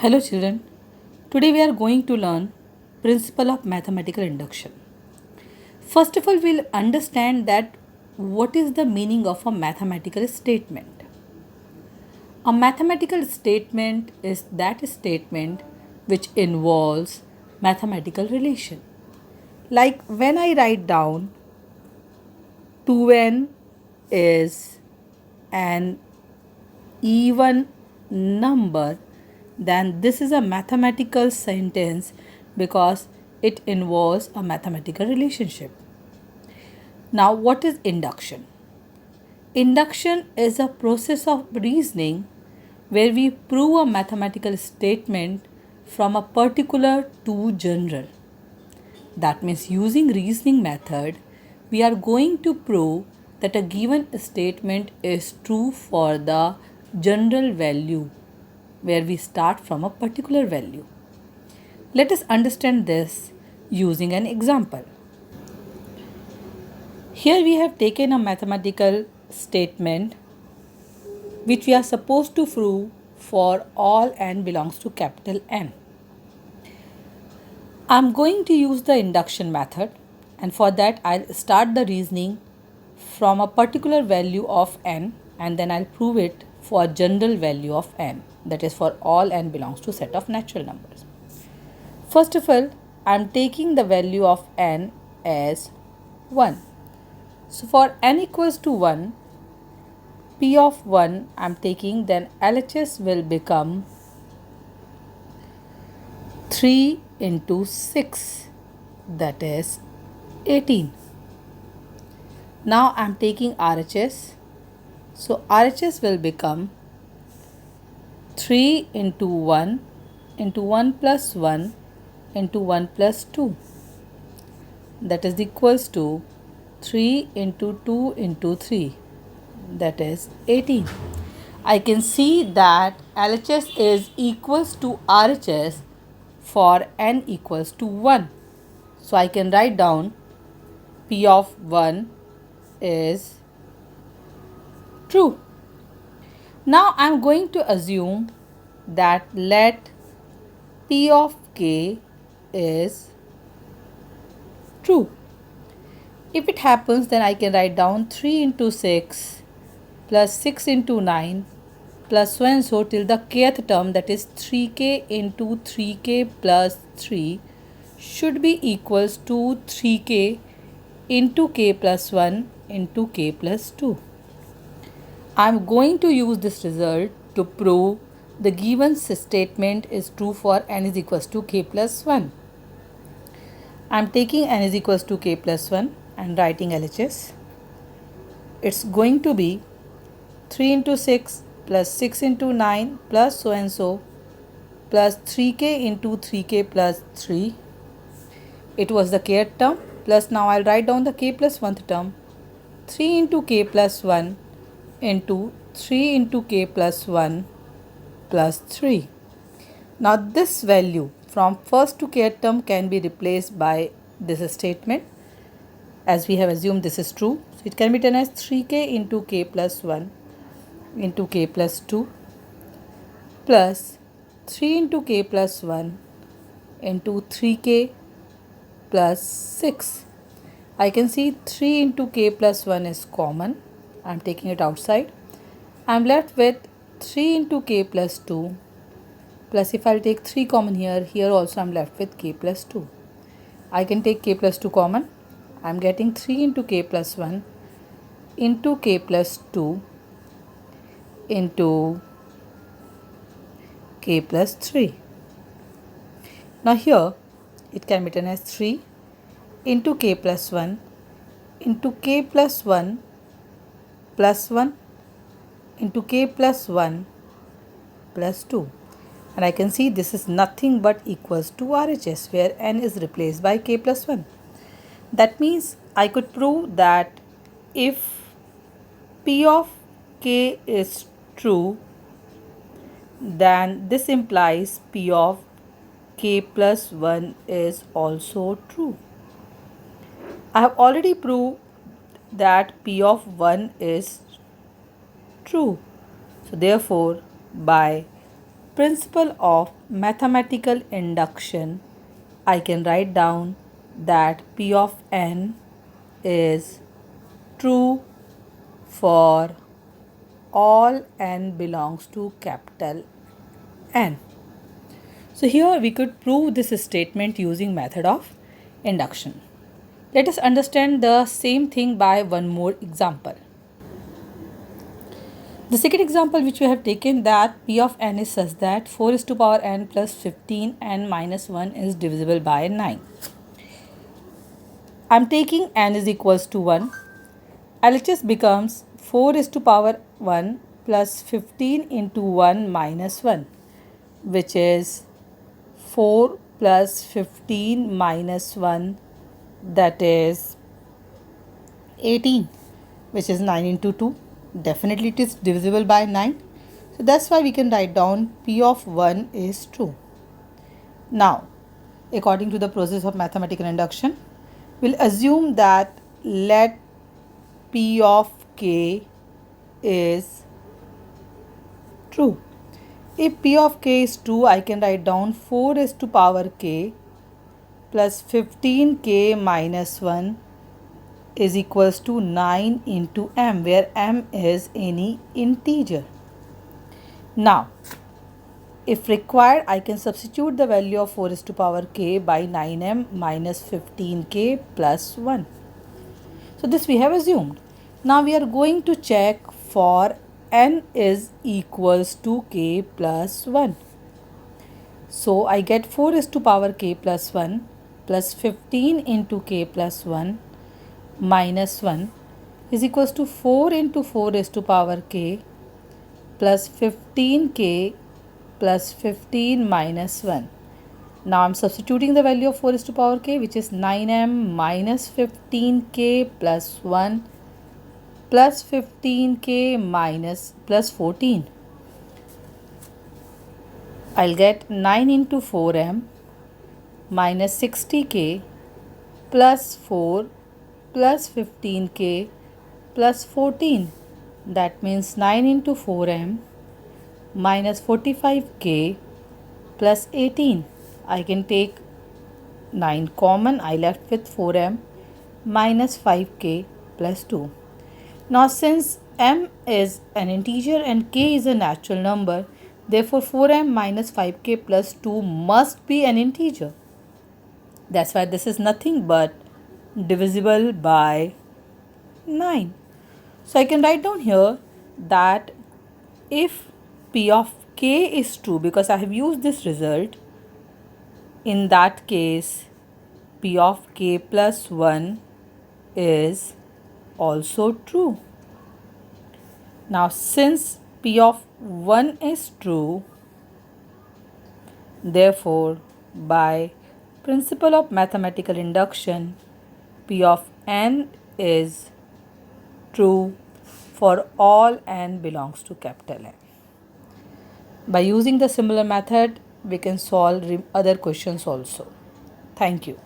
Hello children. Today we are going to learn principle of mathematical induction. First of all, we'll understand that what is the meaning of a mathematical statement. A mathematical statement is that statement which involves mathematical relation. Like when I write down 2n is an even number, then this is a mathematical sentence because it involves a mathematical relationship. Now, what is induction? Induction is a process of reasoning where we prove a mathematical statement from a particular to general. That means using reasoning method, we are going to prove that a given statement is true for the general value where we start from a particular value. Let us understand this using an example. Here we have taken a mathematical statement which we are supposed to prove for all n belongs to capital N. I am going to use the induction method, and for that I'll start the reasoning from a particular value of n and then I'll prove it for general value of n, that is for all n belongs to set of natural numbers. First of all, I am taking the value of n as 1. So for n equals to 1, p of 1 I am taking, then LHS will become 3 into 6, that is 18. Now I am taking RHS. So RHS will become 3 into 1 into 1 plus 1 into 1 plus 2, that is equals to 3 into 2 into 3, that is 18. I can see that LHS is equals to RHS for n equals to 1. So I can write down P of 1 is true. Now I am going to assume that let P of k is true. If it happens, then I can write down 3 into 6 plus 6 into 9 plus so and so till the kth term, that is 3k into 3k plus 3 should be equals to 3k into k plus 1 into k plus 2. I am going to use this result to prove the given statement is true for n is equals to k plus 1. I am taking n is equals to k plus 1 and writing LHS. It's going to be 3 into 6 plus 6 into 9 plus so and so plus 3k into 3k plus 3. It was the kth term plus now I'll write down the k plus 1th term. 3 into k plus 1 into 3 into k plus 1 plus 3. Now this value from first to kth term can be replaced by this statement, as we have assumed this is true. So it can be done as 3k into k plus 1 into k plus 2 plus 3 into k plus 1 into 3k plus 6. I can see 3 into k plus 1 is common. I am taking it outside. I am left with 3 into k plus 2 plus if I will take 3 common here, here also I am left with k plus 2. I can take k plus 2 common. I am getting 3 into k plus 1 into k plus 2 into k plus 3. Now here it can be written as 3 into k plus 1 into k plus 1 plus 1 into k plus 1 plus 2. And I can see this is nothing but equals to RHS, where n is replaced by k plus 1. That means I could prove that if P of k is true, then this implies P of k plus 1 is also true. I have already proved that P of 1 is true. So therefore, by principle of mathematical induction, I can write down that P of n is true for all n belongs to capital N. So here we could prove this statement using method of induction. Let us understand the same thing by one more example. The second example which we have taken, that P of n is such that 4 is to power n plus 15 n minus 1 is divisible by 9. I am taking n is equals to 1. LHS becomes 4 is to power 1 plus 15 into 1 minus 1, which is 4 plus 15 minus 1, that is 18, which is 9 into 2. Definitely it is divisible by 9. So that's why we can write down P of 1 is true. Now, according to the process of mathematical induction, we'll assume that let P of k is true. If P of k is true, I can write down 4 is to power k plus 15k minus 1 is equals to 9 into m, where m is any integer. Now, if required, I can substitute the value of 4 is to power k by 9m minus 15k plus 1. So this we have assumed. Now we are going to check for n is equals to k plus 1. So I get 4 is to power k plus 1 plus 15 into k plus 1 minus 1 is equals to 4 into 4 is to power k plus 15k plus 15 minus 1. Now I am substituting the value of 4 is to power k, which is 9m minus 15k plus 1 plus 15k minus plus 14. I'll get 9 into 4m minus 60k plus 4 plus 15k plus 14. That means 9 into 4m minus 45k plus 18. I can take 9 common. I left with 4m minus 5k plus 2. Now since m is an integer and k is a natural number, therefore 4m minus 5k plus 2 must be an integer. That's why this is nothing but divisible by 9. So I can write down here that if P of k is true, because I have used this result, in that case P of k plus 1 is also true. Now since P of 1 is true, therefore by principle of mathematical induction, P of n is true for all n belongs to capital N. By using the similar method, we can solve other questions also. Thank you.